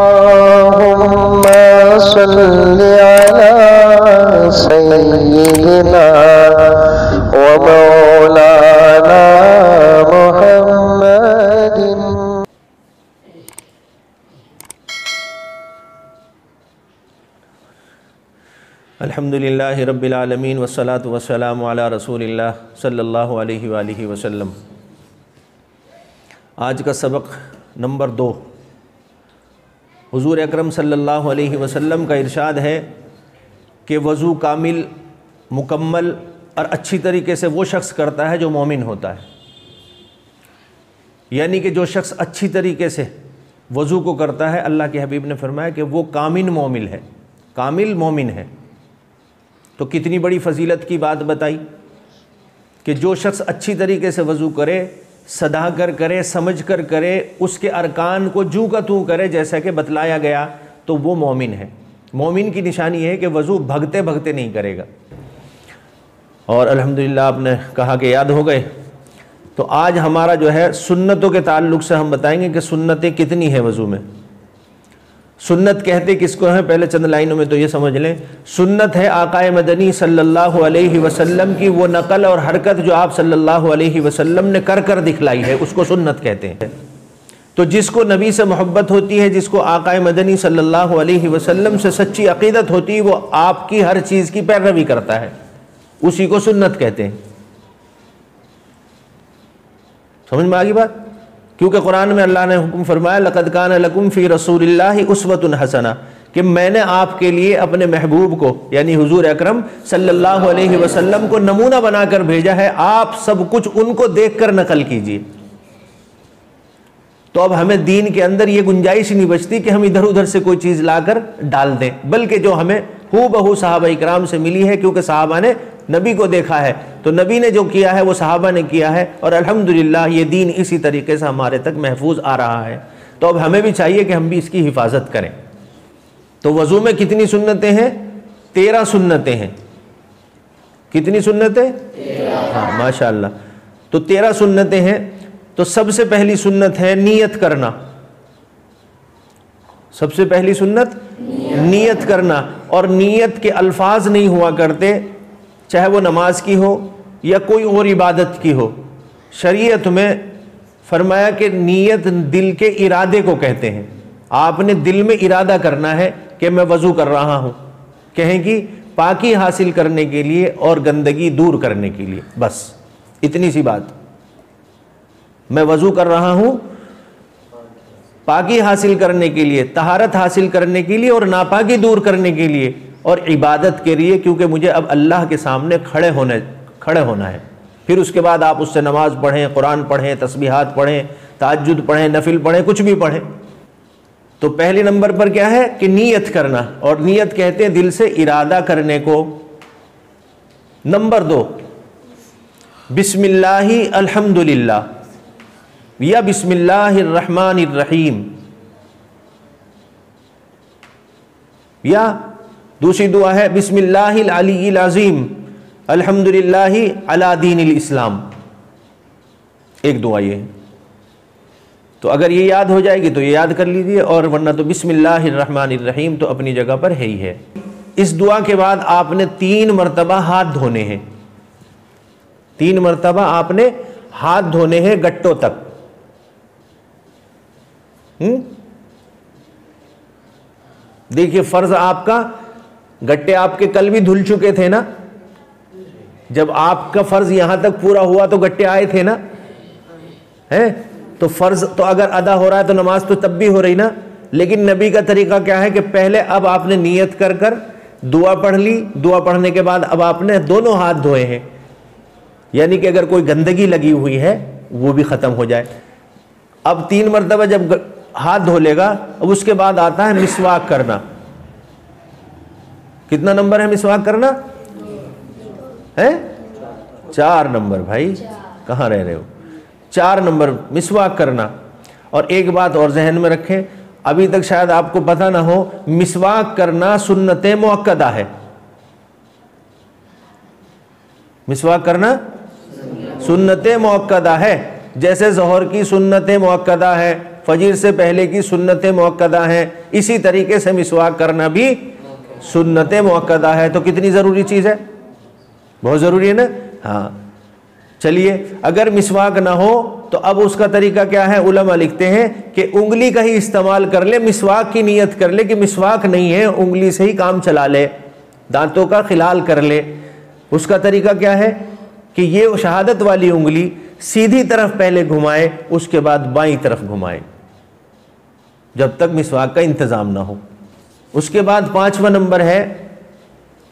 अल्लाहुम्मा सल्लि अला सय्यिदिना व मौलाना मुहम्मदिन। अल्हम्दुलिल्लाहि रब्बिल आलमीन वस्सलातु वस्सलामु अला रसूलिल्लाह सल्लल्लाहु अलैहि वालिहि वसल्लम। आज का सबक नंबर 2। हुज़ूर अकरम सल्लल्लाहु अलैहि वसल्लम का इरशाद है कि वज़ू कामिल, मुकम्मल और अच्छी तरीके से वो शख्स करता है जो मोमिन होता है। यानी कि जो शख्स अच्छी तरीके से वज़ू को करता है, अल्लाह के हबीब ने फरमाया कि वो कामिल मोमिन है, कामिल मोमिन है। तो कितनी बड़ी फ़जीलत की बात बताई कि जो शख्स अच्छी तरीके से वज़ू करे, सदा कर करे, समझ कर करे, उसके अरकान को जू का तू करे जैसा कि बतलाया गया, तो वो मोमिन है। मोमिन की निशानी है कि वज़ू भगते भगते नहीं करेगा। और अल्हम्दुलिल्लाह आपने कहा कि याद हो गए, तो आज हमारा जो है सुन्नतों के ताल्लुक़ से हम बताएंगे कि सुन्नतें कितनी हैं वज़ू में। सुन्नत कहते किसको हैं, पहले चंद लाइनों में तो ये समझ लें। सुन्नत है आकाए मदनी सल्लल्लाहु अलैहि वसल्लम की वो नकल और हरकत जो आप सल्लल्लाहु अलैहि वसल्लम ने कर कर दिखलाई है, उसको सुन्नत कहते हैं। तो जिसको नबी से मोहब्बत होती है, जिसको आकाए मदनी सल्लल्लाहु अलैहि वसल्लम से सच्ची अकीदत होती है, वो आपकी हर चीज़ की पैरवी करता है, उसी को सुन्नत कहते हैं। समझ में आ गई बात? क्योंकि कुरान में अल्लाह ने हुक्म फरमाया लक़द कान लकुम फ़ी रसूलिल्लाहि उस्वतुन हसना, कि मैंने आपके लिए अपने महबूब को यानी हुजूर अकरम सल्लल्लाहु अलैहि वसल्लम को नमूना बनाकर भेजा है, आप सब कुछ उनको देखकर नकल कीजिए। तो अब हमें दीन के अंदर ये गुंजाइश नहीं बचती कि हम इधर उधर से कोई चीज़ लाकर डाल दें, बल्कि जो हमें हूबहू सहाबा इकराम से मिली है, क्योंकि सहाबा ने नबी को देखा है, तो नबी ने जो किया है वो सहाबा ने किया है, और अल्हम्दुलिल्लाह ये दीन इसी तरीके से हमारे तक महफूज आ रहा है। तो अब हमें भी चाहिए कि हम भी इसकी हिफाजत करें। तो वज़ू में कितनी सुन्नतें हैं? 13 सुन्नतें हैं। कितनी सुन्नतें? 13। हाँ माशाअल्लाह। तो 13 सुन्नतें हैं। तो सबसे पहली सुन्नत है नियत करना। सबसे पहली सुन्नत नियत करना। और नियत के अल्फाज नहीं हुआ करते, चाहे वो नमाज की हो या कोई और इबादत की हो। शरीयत में फरमाया कि नियत दिल के इरादे को कहते हैं। आपने दिल में इरादा करना है कि मैं वज़ू कर रहा हूँ, कहें कि पाकी हासिल करने के लिए और गंदगी दूर करने के लिए, बस इतनी सी बात। मैं वज़ू कर रहा हूँ पाकी हासिल करने के लिए, तहारत हासिल करने के लिए और नापाकी दूर करने के लिए और इबादत के लिए, क्योंकि मुझे अब अल्लाह के सामने खड़े होना है। फिर उसके बाद आप उससे नमाज पढ़ें, कुरान पढ़ें, तस्बीहात पढ़ें, तहज्जुद पढ़ें, नफिल पढ़ें, कुछ भी पढ़ें। तो पहले नंबर पर क्या है कि नियत करना, और नियत कहते हैं दिल से इरादा करने को। नंबर 2 बिस्मिल्लाहि अल्हम्दुलिल्लाह या बिस्मिल्लाहिर रहमानिर रहीम, या दूसरी दुआ है बिस्मिल्लाहिल अलीय्यिल अज़ीम अल्हम्दुलिल्लाहि अला दीनिल इस्लाम। एक दुआ ये है। तो अगर ये याद हो जाएगी तो ये याद कर लीजिए, और वरना तो बिस्मिल्लाहिर रहमानिर रहीम तो अपनी जगह पर है ही है। इस दुआ के बाद आपने 3 मरतबा हाथ धोने हैं। 3 मरतबा आपने हाथ धोने हैं गट्टों तक। देखिए फर्ज आपका, गट्टे आपके कल भी धुल चुके थे ना। जब आपका फर्ज यहां तक पूरा हुआ तो गट्टे आए थे ना, है? तो फर्ज तो अगर अदा हो रहा है तो नमाज तो तब भी हो रही ना। लेकिन नबी का तरीका क्या है कि पहले अब आपने नियत कर कर दुआ पढ़ ली, दुआ पढ़ने के बाद अब आपने दोनों हाथ धोए हैं, यानी कि अगर कोई गंदगी लगी हुई है वो भी खत्म हो जाए। अब 3 मरतबा जब हाथ धो लेगा, अब उसके बाद आता है मिसवाक करना। कितना नंबर है मिसवाक करना? है 4 नंबर। भाई कहाँ रह रहे हो? 4 नंबर मिसवाक करना। और एक बात और जहन में रखें, अभी तक शायद आपको पता ना हो, मिसवाक करना सुन्नते मुअक्कदा है। मिसवाक करना सुन्नते मुअक्कदा है। जैसे ज़ोहर की सुन्नते मुअक्कदा है, फजर से पहले की सुन्नत मुअक्कदा हैं, इसी तरीके से मिसवाक करना भी सुन्नत मुअक्कदा है। तो कितनी ज़रूरी चीज़ है, बहुत ज़रूरी है ना। हाँ चलिए, अगर मिसवाक ना हो तो अब उसका तरीका क्या है, उलमा लिखते हैं कि उंगली का ही इस्तेमाल कर ले, मिसवाक की नीयत कर ले कि मिसवाक नहीं है, उंगली से ही काम चला ले, दांतों का खिलाल कर ले। उसका तरीका क्या है कि ये शहादत वाली उंगली सीधी तरफ पहले घुमाए, उसके बाद बाईं तरफ घुमाए, जब तक मिसवाक का इंतज़ाम ना हो। उसके बाद 5वां नंबर है,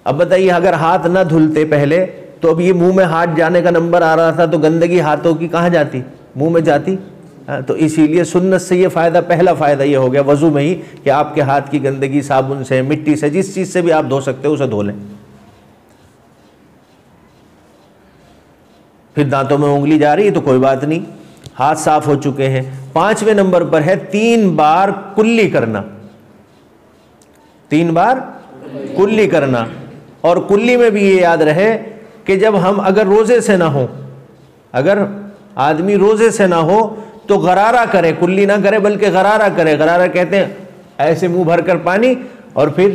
अब बताइए अगर हाथ ना धुलते पहले तो अब ये मुंह में हाथ जाने का नंबर आ रहा था, तो गंदगी हाथों की कहाँ जाती, मुंह में जाती। तो इसीलिए सुन्नत से ये फ़ायदा, पहला फ़ायदा ये हो गया वज़ू में ही कि आपके हाथ की गंदगी साबुन से, मिट्टी से, जिस चीज़ से भी आप धो सकते हो उसे धो लें। फिर दांतों में उंगली जा रही है तो कोई बात नहीं, हाथ साफ हो चुके हैं। 5वें नंबर पर है 3 बार कुल्ली करना, 3 बार कुल्ली करना। और कुल्ली में भी ये याद रहे कि जब हम अगर रोज़े से ना हो, अगर आदमी रोज़े से ना हो तो गरारा करे, कुल्ली ना करे बल्कि गरारा करे। गरारा कहते हैं ऐसे मुंह भर कर पानी और फिर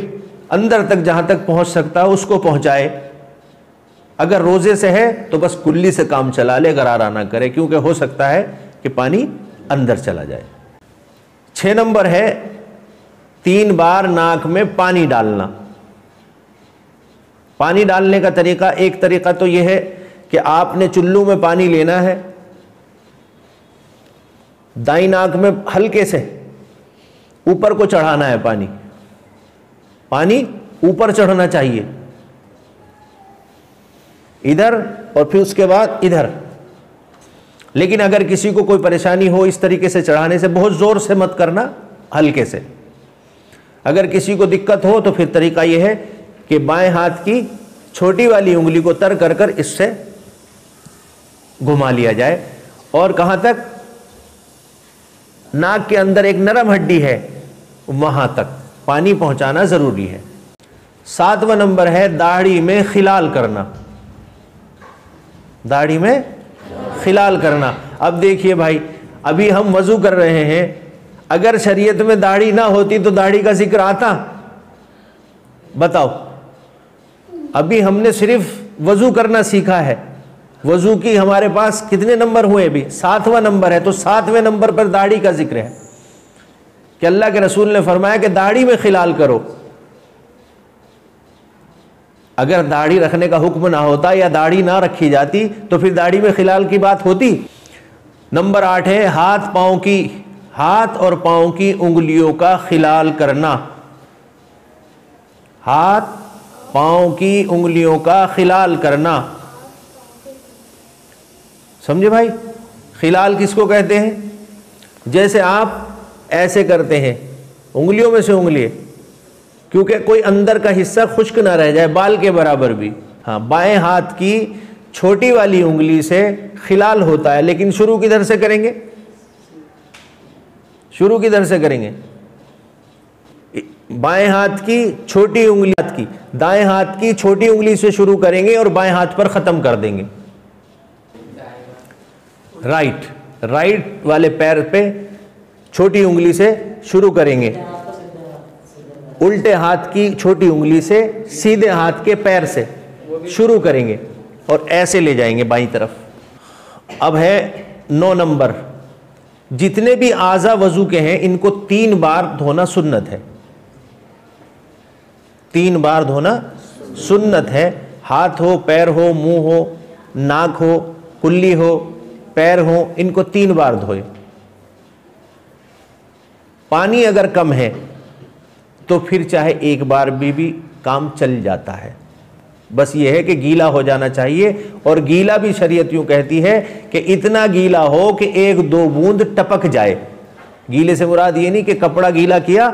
अंदर तक जहाँ तक पहुँच सकता है उसको पहुँचाए। अगर रोज़े से है तो बस कुल्ली से काम चला ले, गरारा ना करे, क्योंकि हो सकता है कि पानी अंदर चला जाए। 6 नंबर है 3 बार नाक में पानी डालना। पानी डालने का तरीका, एक तरीका तो यह है कि आपने चुल्लू में पानी लेना है, दाईं नाक में हल्के से ऊपर को चढ़ाना है, पानी पानी ऊपर चढ़ना चाहिए इधर, और फिर उसके बाद इधर। लेकिन अगर किसी को कोई परेशानी हो इस तरीके से चढ़ाने से, बहुत ज़ोर से मत करना, हल्के से। अगर किसी को दिक्कत हो तो फिर तरीका यह है कि बाएं हाथ की छोटी वाली उंगली को तर कर कर इससे घुमा लिया जाए, और कहाँ तक, नाक के अंदर एक नरम हड्डी है वहां तक पानी पहुंचाना जरूरी है। 7वां नंबर है दाढ़ी में खिलाल करना, दाढ़ी में खिलाल करना। अब देखिए भाई, अभी हम वजू कर रहे हैं, अगर शरीयत में दाढ़ी ना होती तो दाढ़ी का जिक्र आता, बताओ। अभी हमने सिर्फ वजू करना सीखा है, वजू की हमारे पास कितने नंबर हुए, अभी 7वां नंबर है। तो 7वें नंबर पर दाढ़ी का जिक्र है कि अल्लाह के रसूल ने फरमाया कि दाढ़ी में खिलाल करो। अगर दाढ़ी रखने का हुक्म ना होता या दाढ़ी ना रखी जाती तो फिर दाढ़ी में खिलाल की बात होती। नंबर 8 है हाथ और पांव की उंगलियों का खिलाल करना, हाथ पांव की उंगलियों का खिलाल करना। समझे भाई, खिलाल किसको कहते हैं? जैसे आप ऐसे करते हैं उंगलियों में से उंगली, क्योंकि कोई अंदर का हिस्सा खुश्क ना रह जाए, बाल के बराबर भी। हाँ, बाएं हाथ की छोटी वाली उंगली से खिलाल होता है, लेकिन शुरू किधर से करेंगे? शुरू किधर से करेंगे? बाएं हाथ की छोटी उंगली की दाएं हाथ की छोटी उंगली से शुरू करेंगे और बाएं हाथ पर खत्म कर देंगे। राइट वाले पैर पे छोटी उंगली से शुरू करेंगे, उल्टे हाथ की छोटी उंगली से सीधे हाथ के पैर से शुरू करेंगे और ऐसे ले जाएंगे बाईं तरफ। अब है 9 नंबर, जितने भी आज़ा वजू के हैं इनको 3 बार धोना सुन्नत है, 3 बार धोना सुन्नत है। हाथ हो, पैर हो, मुंह हो, नाक हो, कुल्ली हो, पैर हो, इनको 3 बार धोए। पानी अगर कम है तो फिर चाहे 1 बार भी काम चल जाता है, बस ये है कि गीला हो जाना चाहिए। और गीला भी शरीयत यूं कहती है कि इतना गीला हो कि 1-2 बूंद टपक जाए। गीले से मुराद ये नहीं कि कपड़ा गीला किया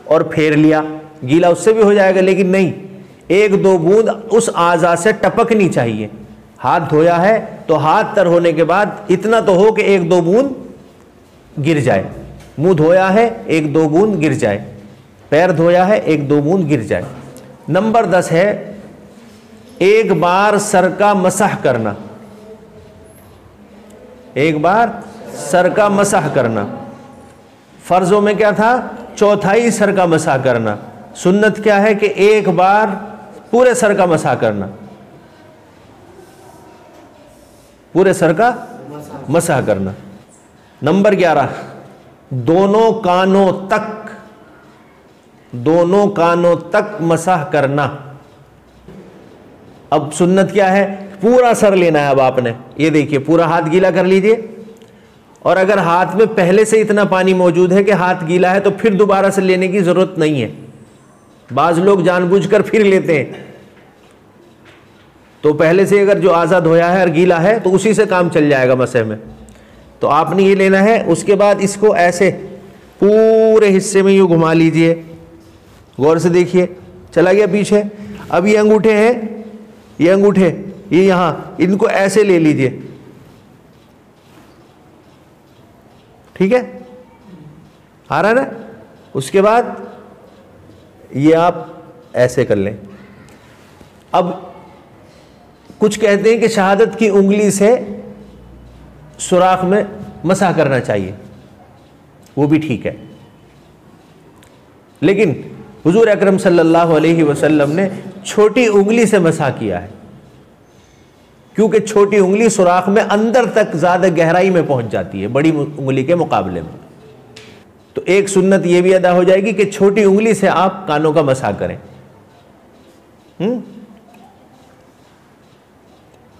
और फेर लिया, गीला उससे भी हो जाएगा, लेकिन नहीं, 1-2 बूंद उस आज़ा से टपकनी चाहिए। हाथ धोया है तो हाथ तर होने के बाद इतना तो हो कि 1-2 बूंद गिर जाए, मुंह धोया है 1-2 बूंद गिर जाए, पैर धोया है 1-2 बूंद गिर जाए। नंबर 10 है 1 बार सर का मसाह करना, 1 बार सर का मसाह करना। फ़र्ज़ों में क्या था? चौथाई सर का मसा करना। सुन्नत क्या है कि एक बार पूरे सर का मसा करना, पूरे सर का मसा करना। नंबर 11, दोनों कानों तक मसाह करना। अब सुन्नत क्या है? पूरा सर लेना है। अब आपने ये देखिए, पूरा हाथ गीला कर लीजिए, और अगर हाथ में पहले से इतना पानी मौजूद है कि हाथ गीला है तो फिर दोबारा से लेने की ज़रूरत नहीं है। बाज़ लोग जानबूझकर फिर लेते हैं, तो पहले से अगर जो आज़ाद होया है और गीला है तो उसी से काम चल जाएगा मसह में। तो आपने ये लेना है। उसके बाद इसको ऐसे पूरे हिस्से में यूँ घुमा लीजिए, गौर से देखिए, चला गया पीछे। अब ये अंगूठे हैं, ये अंगूठे ये यहाँ, इनको ऐसे ले लीजिए, ठीक है, आ रहा है ना। उसके बाद ये आप ऐसे कर लें। अब कुछ कहते हैं कि शहादत की उंगली से सुराख में मसा करना चाहिए, वो भी ठीक है, लेकिन हुजूर अकरम सल्लल्लाहु अलैहि वसल्लम ने छोटी उंगली से मसा किया है, क्योंकि छोटी उंगली सुराख में अंदर तक ज़्यादा गहराई में पहुंच जाती है बड़ी उंगली के मुकाबले में। तो एक सुन्नत यह भी अदा हो जाएगी कि छोटी उंगली से आप कानों का मसा करें।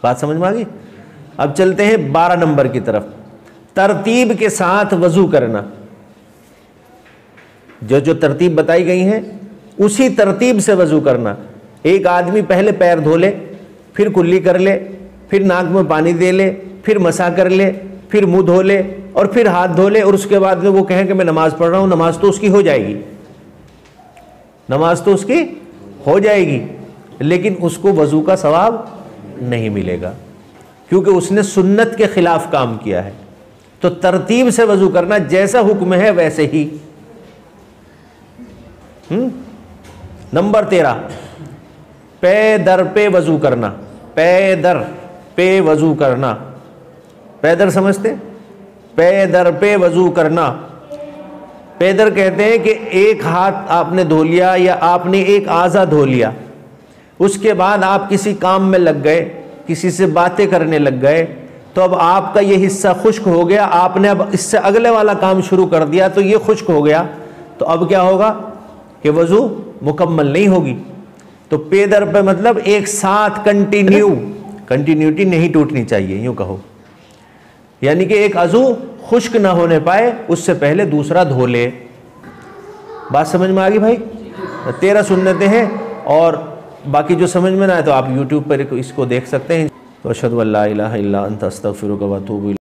बात समझ में आ गई? अब चलते हैं 12 नंबर की तरफ, तरतीब के साथ वजू करना। जो जो तरतीब बताई गई हैं उसी तरतीब से वजू करना। एक आदमी पहले पैर धो ले, फिर कुल्ली कर ले, फिर नाक में पानी दे ले, फिर मसा कर ले, फिर मुंह धो ले और फिर हाथ धो ले, और उसके बाद में वो कहें कि मैं नमाज पढ़ रहा हूं। नमाज तो उसकी हो जाएगी, नमाज तो उसकी हो जाएगी, लेकिन उसको वजू का सवाब नहीं मिलेगा, क्योंकि उसने सुन्नत के खिलाफ काम किया है। तो तरतीब से वजू करना, जैसा हुक्म है वैसे ही। नंबर 13, पैदर पे वजू करना। पैदर पे वजू करना, पैदर समझते? पैदर पे वजू करना। पैदर कहते हैं कि एक हाथ आपने धो लिया या आपने एक आज़ा धो लिया, उसके बाद आप किसी काम में लग गए, किसी से बातें करने लग गए, तो अब आपका ये हिस्सा खुश्क हो गया, आपने अब इससे अगले वाला काम शुरू कर दिया तो ये खुश्क हो गया। तो अब क्या होगा कि वज़ू मुकम्मल नहीं होगी। तो पैदर पे मतलब एक साथ कंटिन्यूटी नहीं टूटनी चाहिए, यूँ कहो, यानी कि एक अज़ू खुश्क ना होने पाए उससे पहले दूसरा धो ले। बात समझ में आ गई भाई? 13 सुन्नतें हैं, और बाकी जो समझ में ना आए तो आप YouTube पर इसको देख सकते हैं। तो अशहदु अल्ला इलाहा इल्ला अंता अस्तगफिरुका व अतूबु इलैक।